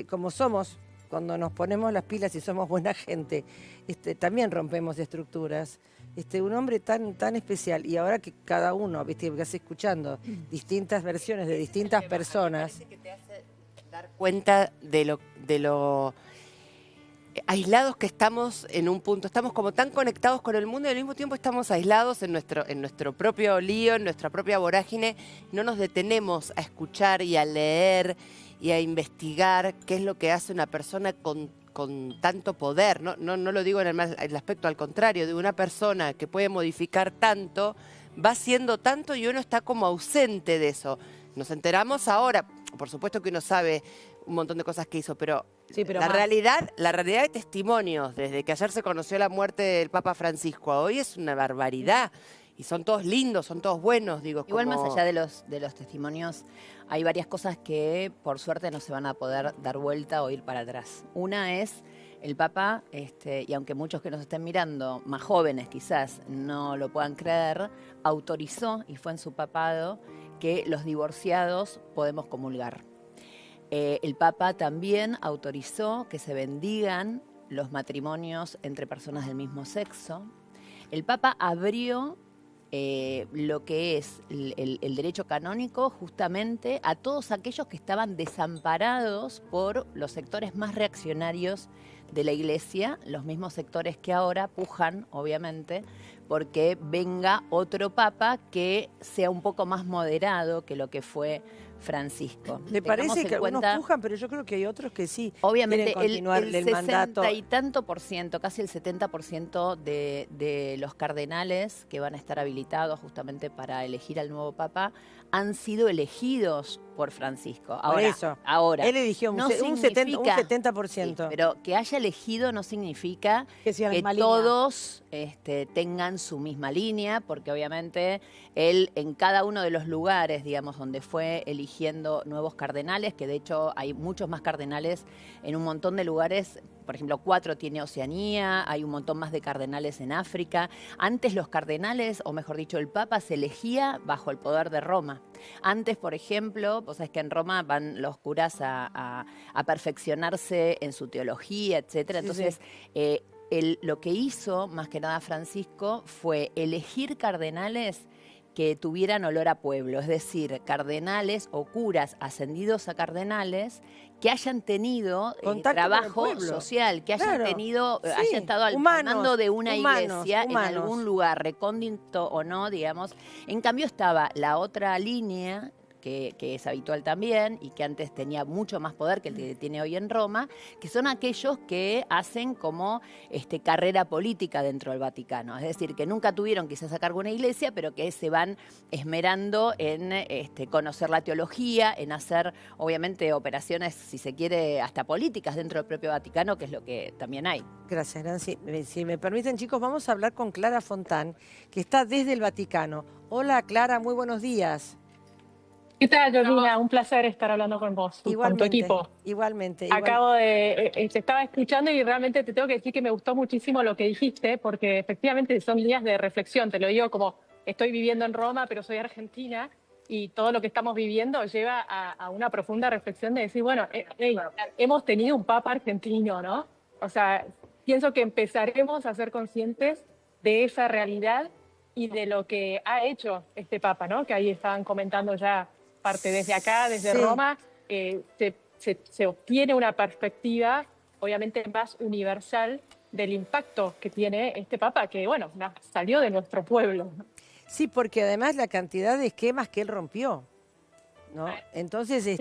como somos, cuando nos ponemos las pilas y somos buena gente, también rompemos estructuras. Un hombre tan especial, y ahora que cada uno, viste, que vas escuchando distintas versiones de distintas personas. Me parece que te hace dar cuenta de lo aislados que estamos en un punto. Estamos como tan conectados con el mundo y al mismo tiempo estamos aislados en nuestro propio lío, en nuestra propia vorágine. No nos detenemos a escuchar y a leer y a investigar qué es lo que hace una persona con tanto poder. No lo digo en el aspecto al contrario, de una persona que puede modificar tanto, va haciendo tanto y uno está como ausente de eso. Nos enteramos ahora, por supuesto que uno sabe un montón de cosas que hizo, pero, sí, pero la realidad de testimonios, desde que ayer se conoció la muerte del Papa Francisco a hoy, es una barbaridad. Y son todos lindos, son todos buenos, digo. Igual más allá de los testimonios, hay varias cosas que por suerte no se van a poder dar vuelta o ir para atrás. Una es el Papa, y aunque muchos que nos estén mirando, más jóvenes quizás, no lo puedan creer, autorizó, y fue en su papado, que los divorciados podemos comulgar. El Papa también autorizó que se bendigan los matrimonios entre personas del mismo sexo. El Papa abrió lo que es el derecho canónico justamente a todos aquellos que estaban desamparados por los sectores más reaccionarios de la Iglesia, los mismos sectores que ahora pujan, obviamente, porque venga otro Papa que sea un poco más moderado que lo que fue Francisco. Me parece que algunos pujan, pero yo creo que hay otros que sí. Obviamente el mandato. 60 y tanto por ciento, casi el 70% de los cardenales que van a estar habilitados justamente para elegir al nuevo Papa han sido elegidos por Francisco. Ahora, por eso. Ahora, él eligió un 70%. Sí, pero que haya elegido no significa que todos tengan su misma línea, porque obviamente él en cada uno de los lugares, digamos, donde fue eligiendo nuevos cardenales, que de hecho hay muchos más cardenales en un montón de lugares. Por ejemplo, 4 tiene Oceanía, hay un montón más de cardenales en África. Antes los cardenales, o mejor dicho, el Papa se elegía bajo el poder de Roma. Antes, por ejemplo, vos sabés que en Roma van los curas a perfeccionarse en su teología, etcétera. Entonces, lo que hizo, más que nada Francisco, fue elegir cardenales que tuvieran olor a pueblo, es decir, cardenales o curas ascendidos a cardenales que hayan tenido trabajo social, que hayan tenido, hayan estado al mando de una iglesia en algún lugar, recóndito o no, digamos. En cambio estaba la otra línea, que es habitual también y que antes tenía mucho más poder que el que tiene hoy en Roma, que son aquellos que hacen como carrera política dentro del Vaticano. Es decir, que nunca tuvieron quizás a cargo una iglesia, pero que se van esmerando en conocer la teología, en hacer, obviamente, operaciones, si se quiere, hasta políticas dentro del propio Vaticano, que es lo que también hay. Gracias, Nancy. Si me permiten, chicos, vamos a hablar con Clara Fontán, que está desde el Vaticano. Hola, Clara, muy buenos días. ¿Qué tal, Georgina? Un placer estar hablando con vos, con tu equipo. Igualmente. Te estaba escuchando y realmente te tengo que decir que me gustó muchísimo lo que dijiste, porque efectivamente son días de reflexión. Te lo digo como estoy viviendo en Roma, pero soy argentina, y todo lo que estamos viviendo lleva a una profunda reflexión de decir, bueno, hemos tenido un papa argentino, ¿no? O sea, pienso que empezaremos a ser conscientes de esa realidad y de lo que ha hecho este papa, ¿no? Que ahí estaban comentando ya parte desde acá, desde Roma, se obtiene una perspectiva obviamente más universal del impacto que tiene este Papa, que bueno, salió de nuestro pueblo. Sí, porque además la cantidad de esquemas que él rompió, ¿no? Entonces,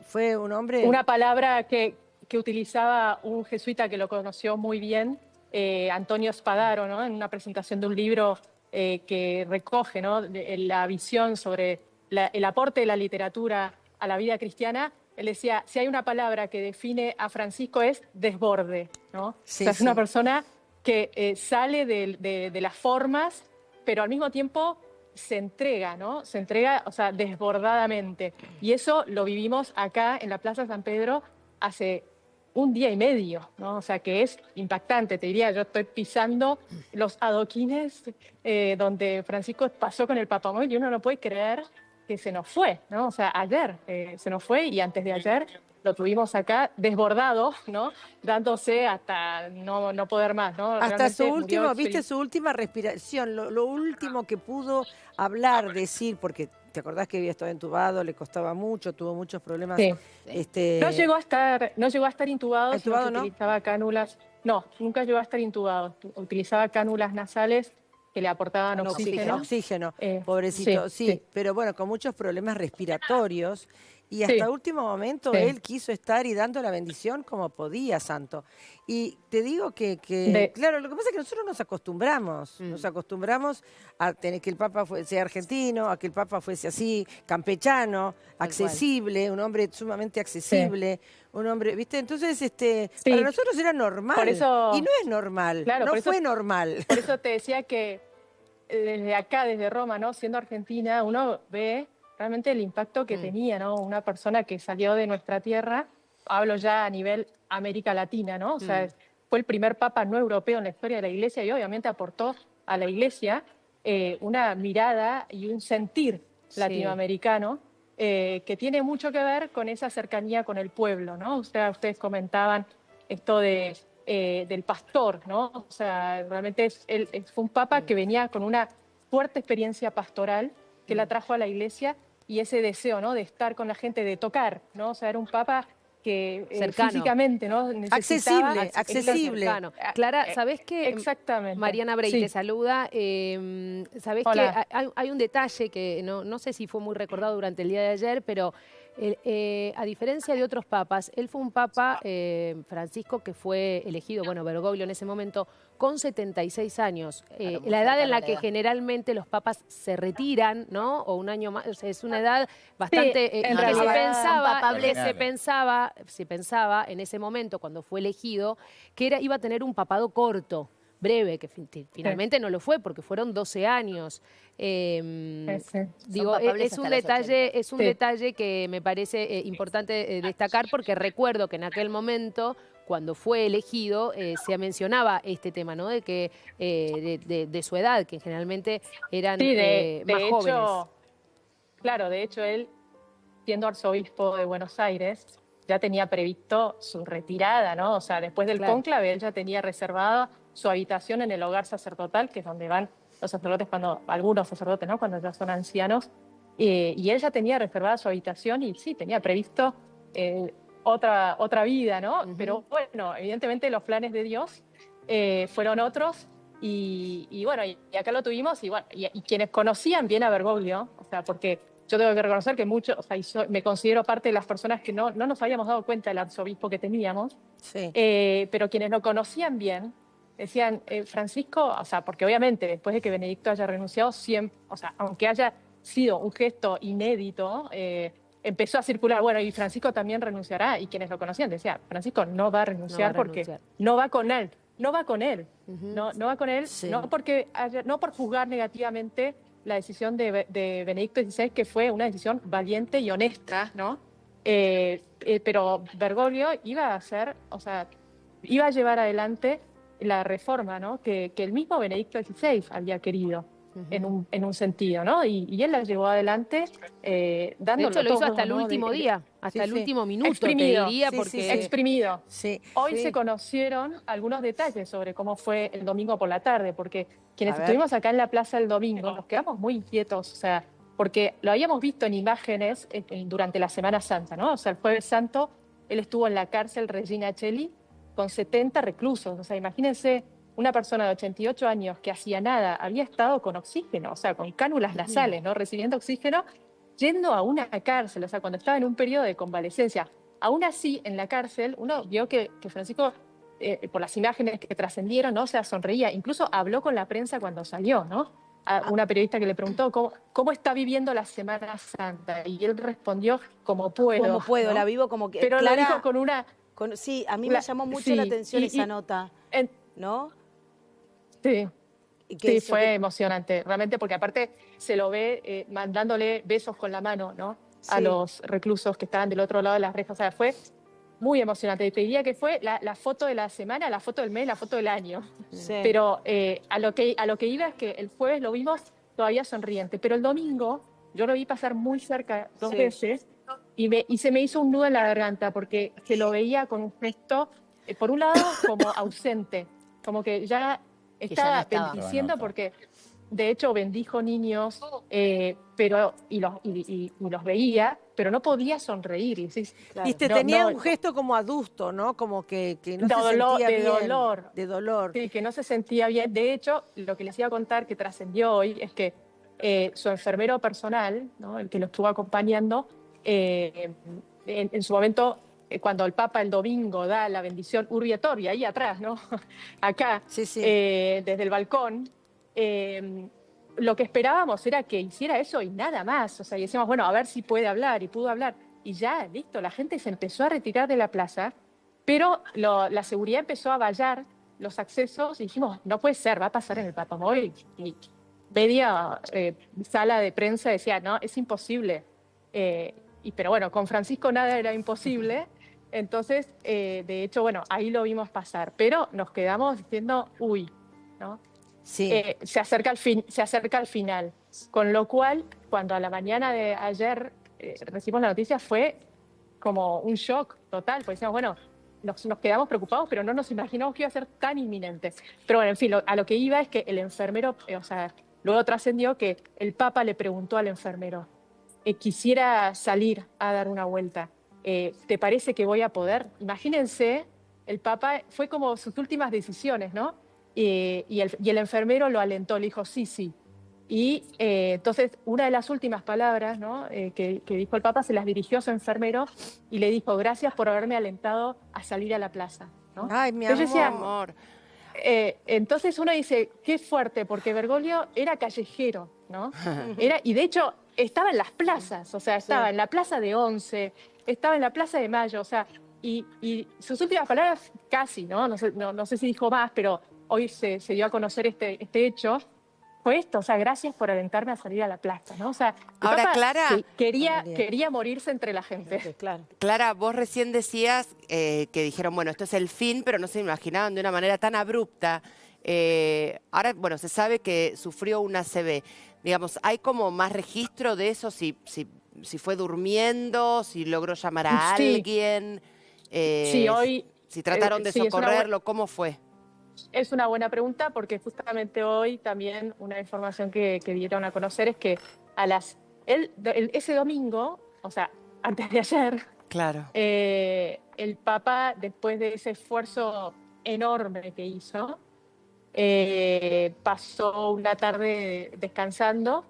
fue un hombre... Una palabra que utilizaba un jesuita que lo conoció muy bien, Antonio Spadaro, ¿no? En una presentación de un libro que recoge, ¿no?, la visión sobre el aporte de la literatura a la vida cristiana. Él decía, si hay una palabra que define a Francisco es desborde, ¿no? Sí, o sea, es una persona que sale de las formas, pero al mismo tiempo se entrega, ¿no? Se entrega, o sea, desbordadamente. Y eso lo vivimos acá en la Plaza San Pedro hace un día y medio, ¿no? O sea, que es impactante, te diría. Yo estoy pisando los adoquines donde Francisco pasó con el papamóvil y uno no puede creer que se nos fue, ¿no? O sea, ayer se nos fue y antes de ayer lo tuvimos acá desbordado, ¿no? Dándose hasta no poder más, ¿no? Hasta su Realmente último, murió viste, su última respiración, lo último que pudo hablar, decir, porque te acordás que había estado entubado, le costaba mucho, tuvo muchos problemas. Sí. No Este, llegó a estar intubado, sino que ¿Intubado no? utilizaba cánulas. No, nunca llegó a estar intubado. Utilizaba cánulas nasales que le aportaban Con oxígeno. Oxígeno, Eh, pobrecito, sí, sí, sí. pero bueno, con muchos problemas respiratorios. Y Sí, hasta último momento sí. él quiso estar y dando la bendición como podía, Santo. Y te digo De- claro, lo que pasa es que nosotros nos acostumbramos a tener que el Papa sea argentino, a que el Papa fuese así, campechano, accesible, un hombre sumamente sí. accesible, un hombre, ¿viste? Entonces, para Sí, nosotros era normal. por Y eso, no es normal, claro, no fue normal. por eso te decía que desde acá, desde Roma, ¿no? Siendo argentina, uno ve realmente el impacto que tenía, ¿no? Una persona que salió de nuestra tierra, hablo ya a nivel América Latina, ¿no? O sea, fue el primer papa no europeo en la historia de la Iglesia y obviamente aportó a la Iglesia una mirada y un sentir latinoamericano que tiene mucho que ver con esa cercanía con el pueblo, ¿no? O sea, ustedes comentaban esto del pastor, ¿no? O sea, realmente fue un papa que venía con una fuerte experiencia pastoral que la trajo a la iglesia y ese deseo, ¿no? De estar con la gente, de tocar, ¿no? O sea, era un papa que Cercano. físicamente, ¿no? Necesitaba... Accesible. Cercano. Clara, ¿sabés qué? Exactamente. Mariana Brey Sí. te saluda. Sabés que Hola. hay un detalle que no sé si fue muy recordado durante el día de ayer, pero a diferencia de otros papas, él fue un papa, Francisco, que fue elegido, bueno, Bergoglio en ese momento, con 76 años. Claro, muy La edad en la cercano a la que edad. generalmente los papas se retiran, ¿no? O un año más, o sea, es una edad bastante... en que realidad, se pensaba en ese momento, cuando fue elegido, que iba a tener un papado corto, breve, que finalmente no lo fue porque fueron 12 años. Sí. Digo, papables es un hasta los detalle, 80. es un Sí. detalle que me parece importante destacar porque recuerdo que en aquel momento, cuando fue elegido, se mencionaba este tema, ¿no? De que de su edad, que generalmente eran Sí, de más hecho, jóvenes. claro, de hecho él, siendo arzobispo de Buenos Aires, ya tenía previsto su retirada, ¿no? O sea, después del Claro. cónclave, él ya tenía reservada su habitación en el hogar sacerdotal, que es donde van los sacerdotes algunos sacerdotes, ¿no? Cuando ya son ancianos. Y él ya tenía reservada su habitación y sí, tenía previsto otra vida, ¿no? Pero bueno, evidentemente los planes de Dios fueron otros. Y bueno, y acá lo tuvimos, y bueno, y quienes conocían bien a Bergoglio, o sea, porque yo tengo que reconocer que muchos, o sea, me considero parte de las personas que no nos habíamos dado cuenta del arzobispo que teníamos, Sí. pero quienes lo conocían bien decían, Francisco, o sea, porque obviamente después de que Benedicto haya renunciado, siempre, o sea, aunque haya sido un gesto inédito, empezó a circular, bueno, y Francisco también renunciará, y quienes lo conocían decían, Francisco no va a renunciar porque no va con él, no va con él, no va con él, Sí. no por juzgar negativamente la decisión de Benedicto XVI, que fue una decisión valiente y honesta, ¿no? Pero Bergoglio iba a hacer, o sea, iba a llevar adelante la reforma, ¿no? Que el mismo Benedicto XVI había querido. En un sentido, ¿no? Y él la llevó adelante dándolo De hecho, lo hizo todo, hasta el ¿no? último día, hasta el último minuto, Exprimido. te diría, Sí, porque... sí, sí. Exprimido. Sí. Hoy se conocieron algunos detalles sobre cómo fue el domingo por la tarde, porque quienes A ver. estuvimos acá en la plaza el domingo nos quedamos muy inquietos, o sea, porque lo habíamos visto en imágenes durante la Semana Santa, ¿no? O sea, el Jueves Santo él estuvo en la cárcel Regina Coeli con 70 reclusos, o sea, imagínense una persona de 88 años que hacía nada, había estado con oxígeno, o sea, con cánulas nasales, ¿no? Recibiendo oxígeno, yendo a una cárcel, o sea, cuando estaba en un periodo de convalecencia. Aún así, en la cárcel, uno vio que Francisco, por las imágenes que trascendieron, ¿no? O sea, sonreía, incluso habló con la prensa cuando salió, ¿no? A una periodista que le preguntó cómo está viviendo la Semana Santa, y él respondió, como puedo. Como puedo, ¿no? la vivo como que... Pero Clara, lo dijo con una... sí, a mí me llamó mucho la atención esa nota, ¿no? Sí. Y que Sí, eso fue que- emocionante, realmente, porque aparte se lo ve mandándole besos con la mano, ¿no? A Sí. los reclusos que estaban del otro lado de las rejas. O sea, fue muy emocionante. Te diría que fue la foto de la semana, la foto del mes, la foto del año. Sí. Pero a lo que iba es que el jueves lo vimos todavía sonriente, pero el domingo yo lo vi pasar muy cerca 2 Sí. veces y se me hizo un nudo en la garganta porque se lo veía con un gesto, por un lado, como ausente, como que ya estaba estaba. bendiciendo porque de hecho bendijo niños, pero y los veía, pero no podía sonreír. Y decís, Viste, tenía un gesto como adusto, ¿no? Como que no se sentía bien. De dolor. Sí, que no se sentía bien. De hecho, lo que les iba a contar que trascendió hoy es que su enfermero personal, ¿no? El que lo estuvo acompañando, en su momento, cuando el Papa el domingo da la bendición Urbi et Orbi, ahí atrás, ¿no? Acá, Sí, sí. desde el balcón, lo que esperábamos era que hiciera eso y nada más. O sea, y decíamos, bueno, a ver si puede hablar, y pudo hablar. Y ya, listo, la gente se empezó a retirar de la plaza, pero la seguridad empezó a vallar los accesos y dijimos, no puede ser, va a pasar en el Papamóvil. Y media sala de prensa decía, no, es imposible. Pero bueno, con Francisco nada era imposible. Entonces, de hecho, bueno, ahí lo vimos pasar. Pero nos quedamos diciendo, uy, ¿no? Sí. Se acerca al final. Con lo cual, cuando a la mañana de ayer recibimos la noticia, fue como un shock total. Porque decíamos, bueno, nos quedamos preocupados, pero no nos imaginamos que iba a ser tan inminente. Pero bueno, en fin, a lo que iba es que el enfermero, o sea, luego trascendió que el Papa le preguntó al enfermero, quisiera salir a dar una vuelta, ¿te parece que voy a poder? Imagínense, el Papa fue como sus últimas decisiones, ¿no? Y el enfermero lo alentó, le dijo, sí, sí. Y entonces, una de las últimas palabras, ¿no? que dijo el Papa se las dirigió a su enfermero y le dijo, gracias por haberme alentado a salir a la plaza, ¿no? Ay, mi Entonces amor. entonces uno dice, qué fuerte, porque Bergoglio era callejero, ¿no? Y de hecho estaba en las plazas, o sea, estaba en la plaza de Once, estaba en la plaza de Mayo, o sea, y sus últimas palabras casi, ¿no? No sé si dijo más, pero hoy se dio a conocer este hecho, fue esto, o sea, gracias por alentarme a salir a la plaza, ¿no? O sea, Ahora, Papa Clara, quería morirse entre la gente. Claro. Clara, vos recién decías que dijeron, bueno, esto es el fin, pero no se imaginaban de una manera tan abrupta. Ahora, bueno, se sabe que sufrió una ACV. Digamos, ¿hay como más registro de eso? Si fue durmiendo, si logró llamar a alguien, Sí, hoy... si trataron de socorrerlo, ¿cómo fue? Es una buena pregunta porque justamente hoy también una información que dieron a conocer es que ese domingo, o sea, antes de ayer, claro, el Papa, después de ese esfuerzo enorme que hizo, pasó una tarde descansando,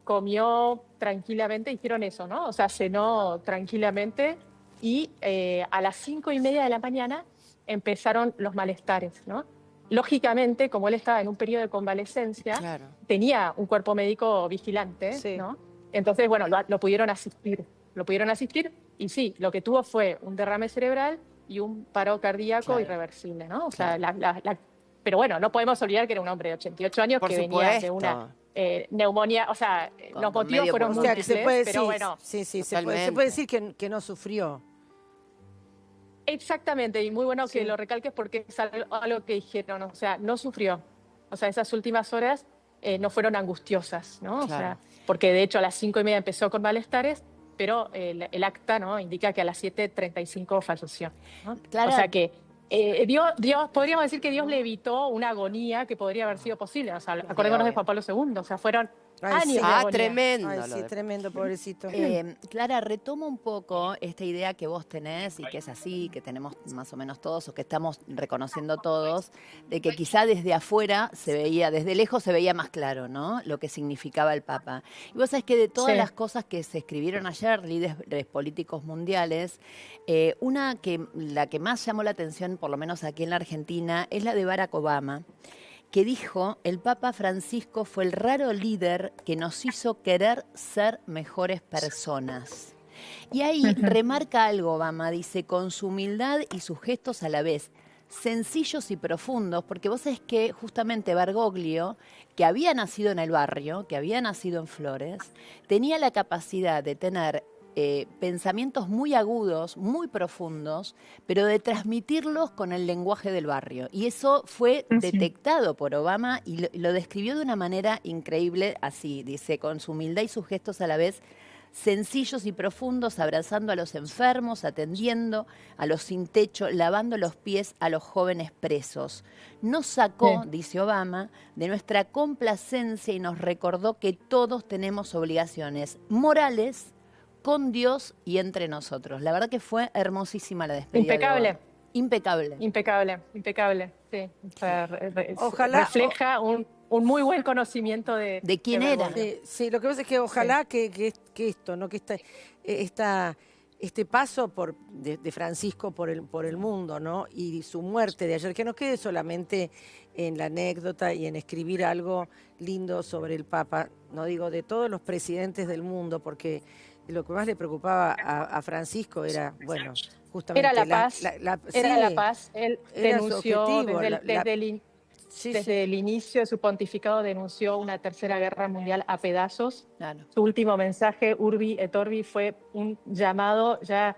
comió tranquilamente, hicieron eso, ¿no? O sea, cenó tranquilamente y a las 5:30 de la mañana empezaron los malestares, ¿no? Lógicamente, como él estaba en un periodo de convalescencia, claro. tenía un cuerpo médico vigilante, ¿no? Entonces, bueno, lo pudieron asistir. Y sí, lo que tuvo fue un derrame cerebral y un paro cardíaco irreversible, ¿no? O sea, pero bueno, no podemos olvidar que era un hombre de 88 años que venía de una neumonía, o sea, los motivos fueron múltiples, pero bueno. Sí, se puede decir que no sufrió. Exactamente, y muy bueno que lo recalques porque es algo que dijeron, o sea, no sufrió. O sea, esas últimas horas no fueron angustiosas, ¿no? Claro. O sea, porque de hecho a las 5:30 empezó con malestares, pero el acta, ¿no? Indica que a las 7:35 falleció, ¿no? Claro. O sea que Dios, podríamos decir que Dios le evitó una agonía que podría haber sido posible. O sea, acordémonos de Juan Pablo II, o sea, fueron años de agonía. Tremendo. Ay, sí, tremendo, pobrecito. Clara, retomo un poco esta idea que vos tenés y que es así, que tenemos más o menos todos o que estamos reconociendo todos, de que quizá desde afuera se veía, desde lejos se veía más claro, ¿no? Lo que significaba el Papa. Y vos sabés que de todas las cosas que se escribieron ayer, líderes políticos mundiales, la que más llamó la atención, por lo menos aquí en la Argentina, es la de Barack Obama, que dijo, el Papa Francisco fue el raro líder que nos hizo querer ser mejores personas. Y ahí remarca algo Obama, dice, con su humildad y sus gestos a la vez, sencillos y profundos, porque vos sabés que justamente Bergoglio, que había nacido en el barrio, que había nacido en Flores, tenía la capacidad de tener pensamientos muy agudos, muy profundos, pero de transmitirlos con el lenguaje del barrio. Y eso fue detectado por Obama y lo describió de una manera increíble, así, dice, con su humildad y sus gestos a la vez, sencillos y profundos, abrazando a los enfermos, atendiendo a los sin techo, lavando los pies a los jóvenes presos. Nos sacó, dice Obama, de nuestra complacencia y nos recordó que todos tenemos obligaciones morales con Dios y entre nosotros. La verdad que fue hermosísima la despedida. Impecable. Impecable. Impecable, sí. O sea, Ojalá, refleja un muy buen conocimiento de quién era. Bergoglio. Sí, lo que pasa es que ojalá que esto, ¿no? Que este paso de Francisco por el mundo, ¿no? Y su muerte de ayer, que no quede solamente en la anécdota y en escribir algo lindo sobre el Papa, no digo de todos los presidentes del mundo, porque lo que más le preocupaba a Francisco era, bueno, justamente Era la paz. Era sí, la paz. Él era su denunció objetivo, desde el inicio de su pontificado, denunció una tercera guerra mundial a pedazos. Claro. Su último mensaje, Urbi et Orbi, fue un llamado ya,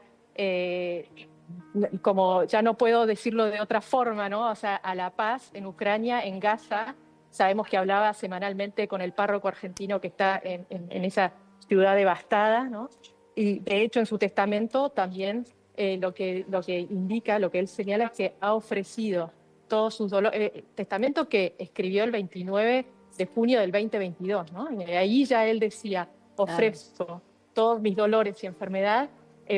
como ya no puedo decirlo de otra forma, ¿no? O sea, a la paz en Ucrania, en Gaza. Sabemos que hablaba semanalmente con el párroco argentino que está en esa ciudad devastada, ¿no? Y de hecho en su testamento también lo que indica, lo que él señala es que ha ofrecido todos sus dolores, testamento que escribió el 29 de junio del 2022, ¿no? Y ahí ya él decía, ofrezco todos mis dolores y enfermedad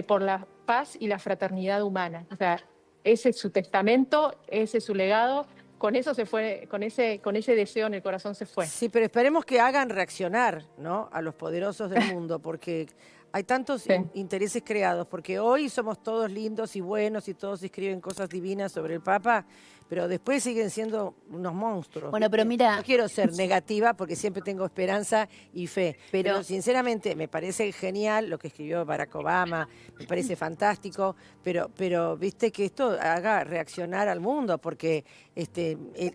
por la paz y la fraternidad humana. O sea, ese es su testamento, ese es su legado. Con eso se fue, con ese deseo en el corazón se fue. Sí, pero esperemos que hagan reaccionar, ¿no? A los poderosos del mundo, porque hay tantos intereses creados, porque hoy somos todos lindos y buenos y todos escriben cosas divinas sobre el Papa, pero después siguen siendo unos monstruos. Bueno, pero mira, no quiero ser negativa porque siempre tengo esperanza y fe, pero sinceramente me parece genial lo que escribió Barack Obama, me parece fantástico, pero viste que esto haga reaccionar al mundo, porque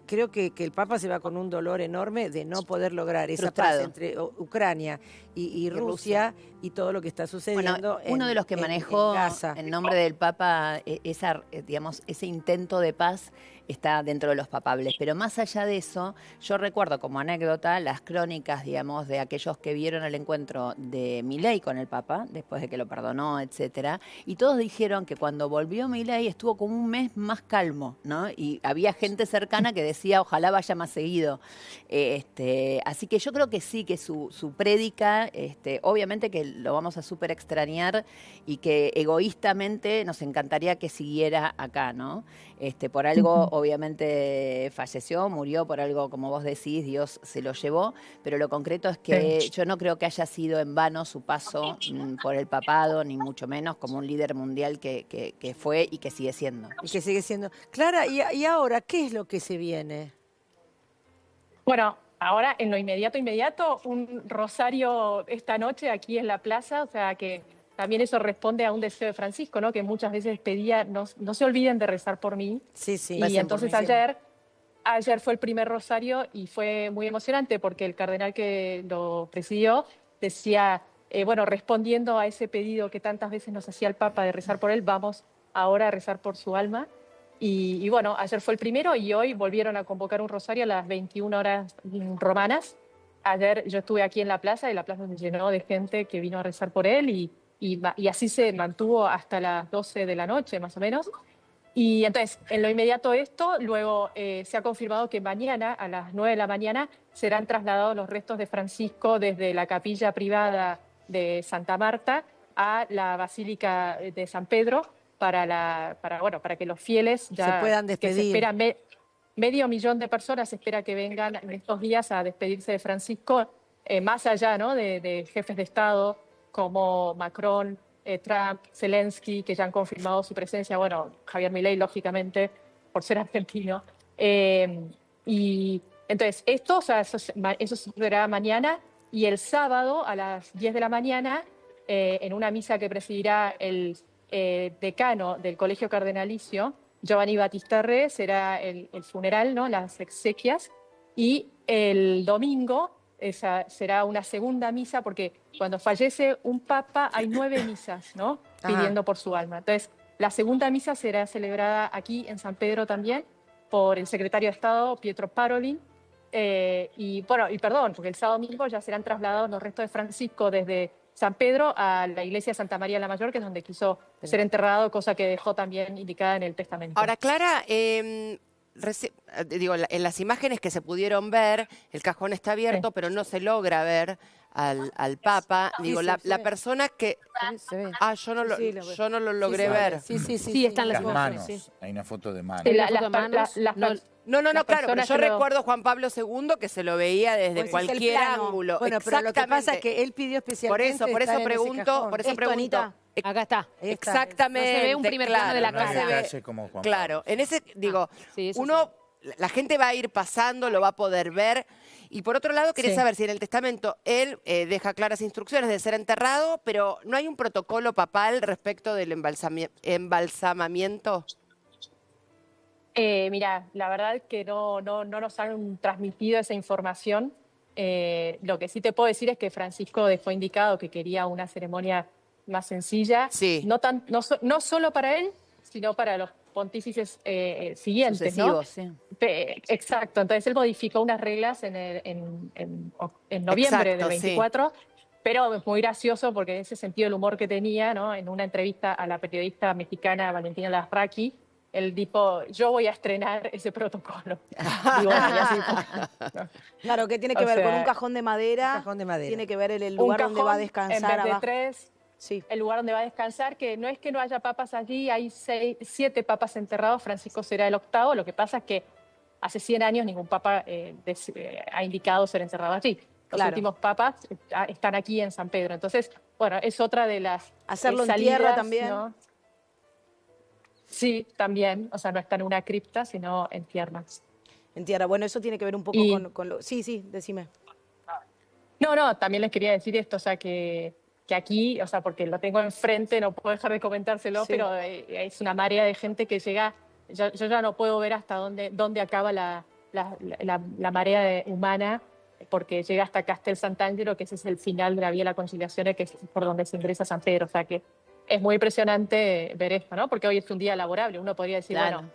creo que el Papa se va con un dolor enorme de no poder lograr esa paz entre Ucrania y Rusia y todo lo que está sucediendo. Bueno, uno de los que manejó en nombre del Papa ese intento de paz está dentro de los papables. Pero más allá de eso, yo recuerdo como anécdota las crónicas, digamos, de aquellos que vieron el encuentro de Milei con el Papa, después de que lo perdonó, etcétera, y todos dijeron que cuando volvió Milei estuvo como un mes más calmo, ¿no? Y había gente cercana que decía, ojalá vaya más seguido. Así que yo creo que sí, que su prédica, obviamente que lo vamos a súper extrañar y que egoístamente nos encantaría que siguiera acá, ¿no? Por algo, obviamente, falleció, murió por algo, como vos decís, Dios se lo llevó, pero lo concreto es que yo no creo que haya sido en vano su paso por el papado, ni mucho menos como un líder mundial que fue y que sigue siendo. Y que sigue siendo. Clara, ¿y ahora qué es lo que se viene? Bueno, ahora en lo inmediato, un rosario esta noche aquí en la plaza, o sea que también eso responde a un deseo de Francisco, ¿no? Que muchas veces pedía, no se olviden de rezar por mí. Sí, sí. Y entonces ayer fue el primer rosario y fue muy emocionante porque el cardenal que lo presidió decía, bueno, respondiendo a ese pedido que tantas veces nos hacía el Papa de rezar por él, vamos ahora a rezar por su alma. Y bueno, ayer fue el primero y hoy volvieron a convocar un rosario a las 21 horas romanas. Ayer yo estuve aquí en la plaza y la plaza se llenó de gente que vino a rezar por él y así se mantuvo hasta las 12 de la noche, más o menos. Y entonces, en lo inmediato esto, luego se ha confirmado que mañana, a las 9 de la mañana, serán trasladados los restos de Francisco desde la capilla privada de Santa Marta a la Basílica de San Pedro para que los fieles ya se puedan despedir. Que se espera medio millón de personas se espera que vengan en estos días a despedirse de Francisco, más allá, ¿no? de jefes de Estado como Macron, Trump, Zelensky, que ya han confirmado su presencia. Bueno, Javier Milei, lógicamente, por ser argentino. Y entonces, eso será mañana. Y el sábado, a las 10 de la mañana, en una misa que presidirá el decano del Colegio Cardenalicio, Giovanni Battista Re, será el funeral, ¿no? Las exequias. Y el domingo será una segunda misa, porque cuando fallece un papa hay 9 misas, ¿no? Pidiendo por su alma. Entonces, la segunda misa será celebrada aquí en San Pedro también por el secretario de Estado, Pietro Parolin. Porque el sábado mismo ya serán trasladados los restos de Francisco desde San Pedro a la iglesia de Santa María la Mayor, que es donde quiso ser enterrado, cosa que dejó también indicada en el testamento. Ahora, Clara, digo, en las imágenes que se pudieron ver, el cajón está abierto, pero no se logra ver al Papa. Digo, la persona que... Se ve. Ah, yo no lo logré ver. Sí, están las manos. fotos. Sí. Hay una foto de mano. Sí, ¿Hay una foto de manos? No, las claro, pero personas yo que lo- recuerdo Juan Pablo II que se lo veía desde Pues es el cualquier plano. ángulo. Bueno, pero lo que pasa es Exactamente. que él pidió especialmente Por eso estar en ese pregunto, cajón. por eso Esto, pregunto. Anita. Acá está. Ahí está. Exactamente. No se ve un primer plano de la No hay cara. detalle como Juan Claro, Pablo. en ese, digo, sí, eso uno, la gente va a ir pasando, lo va a poder ver. Y por otro lado, quería Sí. saber si en el testamento él deja claras instrucciones de ser enterrado, pero no hay un protocolo papal respecto del embalsamamiento. Mira, la verdad es que no nos han transmitido esa información. Lo que sí te puedo decir es que Francisco dejó indicado que quería una ceremonia más sencilla, Sí. no solo para él, sino para los pontífices siguientes, ¿no? Sucesivos, sí. Exacto, entonces él modificó unas reglas en noviembre Exacto, del sí. 24, pero es muy gracioso porque en ese sentido el humor que tenía, ¿no? En una entrevista a la periodista mexicana Valentina Larraqui, él dijo, yo voy a estrenar ese protocolo. Y bueno, y así fue. Claro, que tiene que O ver con sea, un cajón de madera. un cajón de madera. Tiene que ver el Un lugar donde va a cajón descansar en vez de abajo. 3, Sí. el lugar donde va a descansar, que no es que no haya papas allí, hay 7 papas enterrados, Francisco será el 8º, lo que pasa es que hace 100 años ningún papa ha indicado ser enterrado allí. Los Claro. últimos papas están aquí en San Pedro. Entonces, bueno, es otra de las Hacerlo en salidas, tierra también. ¿no? Sí, también. O sea, no está en una cripta, sino en tierra. En tierra. Bueno, eso tiene que ver un poco Y- con lo... Sí, decime. No, también les quería decir esto, o sea, que aquí, o sea, porque lo tengo enfrente, no puedo dejar de comentárselo, Sí. pero es una marea de gente que llega, yo ya no puedo ver hasta dónde acaba la marea humana, porque llega hasta Castel Sant'Angelo, que ese es el final de la Vía de la Conciliación, que es por donde se ingresa a San Pedro, o sea que es muy impresionante ver esto, ¿no? Porque hoy es un día laborable, uno podría decir, Claro. bueno,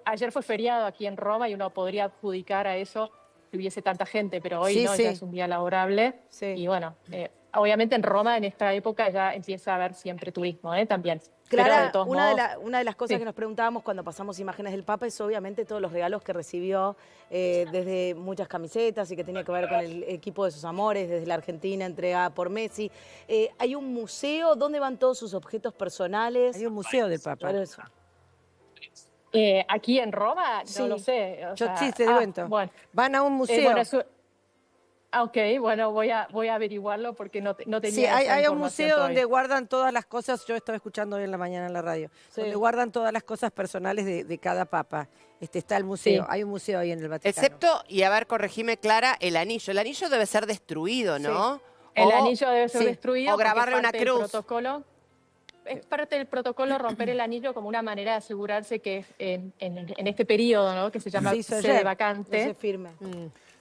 ayer fue feriado aquí en Roma y uno podría adjudicar a eso que hubiese tanta gente, pero hoy Sí, no, sí. ya es un día laborable. Sí. Y bueno, obviamente en Roma en esta época ya empieza a haber siempre turismo, también. Pero Clara, de todos una modos, de las cosas sí. que nos preguntábamos cuando pasamos imágenes del Papa es obviamente todos los regalos que recibió, desde muchas camisetas y que tenía que ver con el equipo de sus amores, desde la Argentina entregada por Messi. Hay un museo, ¿dónde van todos sus objetos personales? Hay un museo del Papa. Por eso. aquí en Roma, Sí. no lo sé. o Yo sea, sí te cuento. Bueno, Van a un museo. bueno, ok, bueno, voy a averiguarlo porque no tenía Sí, hay esa un información museo todavía. donde guardan todas las cosas, yo estaba escuchando hoy en la mañana en la radio, Sí. donde guardan todas las cosas personales de cada papa. Está el museo, Sí. hay un museo ahí en el Vaticano. Excepto, y a ver, corregime Clara, el anillo. El anillo debe ser destruido, ¿no? El O- anillo debe ser sí, destruido. o porque es grabarle una parte del cruz. protocolo. Es parte del protocolo romper el anillo como una manera de asegurarse que en este periodo, ¿no? Que se llama Se hizo sede ayer. vacante. Ese firme.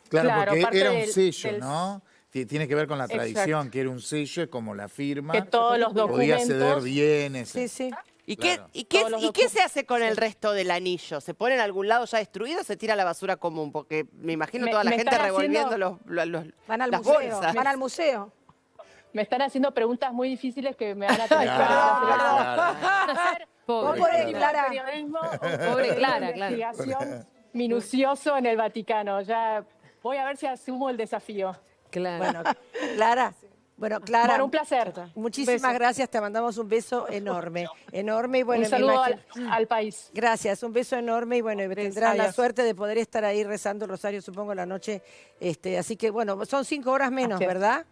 Claro, Claro, porque parte era un del- sello, del- ¿no? Tiene que ver con la Exacto. tradición, que era un sello, es como la firma. Que todos los Podía ceder documentos. bienes. Sí, sí. ¿Y Claro. qué Todos los se hace con el resto del anillo? ¿Se pone en algún lado ya destruido o se tira a la basura común? Porque me imagino Me- toda la me gente están revolviendo haciendo- Van al las museo. bolsas. Van al museo. Me están haciendo preguntas muy difíciles que me van a tener que hacer Pobre otro tipo de Clara. periodismo, Pobre Clara, claro. investigación minucioso en el Vaticano. Ya voy a ver si asumo el desafío. Claro. Bueno, Clara, Clara, Bueno, un placer. muchísimas Beso. gracias, te mandamos un beso enorme, enorme y bueno, Un me saludo imagino- al país. Gracias, un beso enorme y bueno, tendrás la Alas. suerte de poder estar ahí rezando el rosario, supongo, la noche. Así que bueno, son 5 horas menos, Así es. ¿verdad?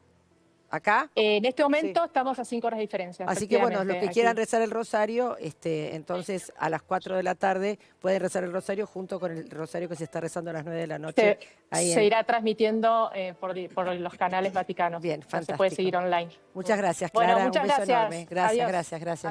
Acá. En este momento estamos a 5 horas de diferencia. Así que bueno, los que efectivamente, quieran aquí. rezar el rosario, entonces a las 4 de la tarde pueden rezar el rosario junto con el rosario que se está rezando a las 9 de la noche. ahí Se en- irá transmitiendo por los canales vaticanos. Bien, No se puede fantástico. seguir online. Muchas gracias, Bueno, Clara. muchas un beso gracias. enorme. Gracias, Adiós. gracias, gracias.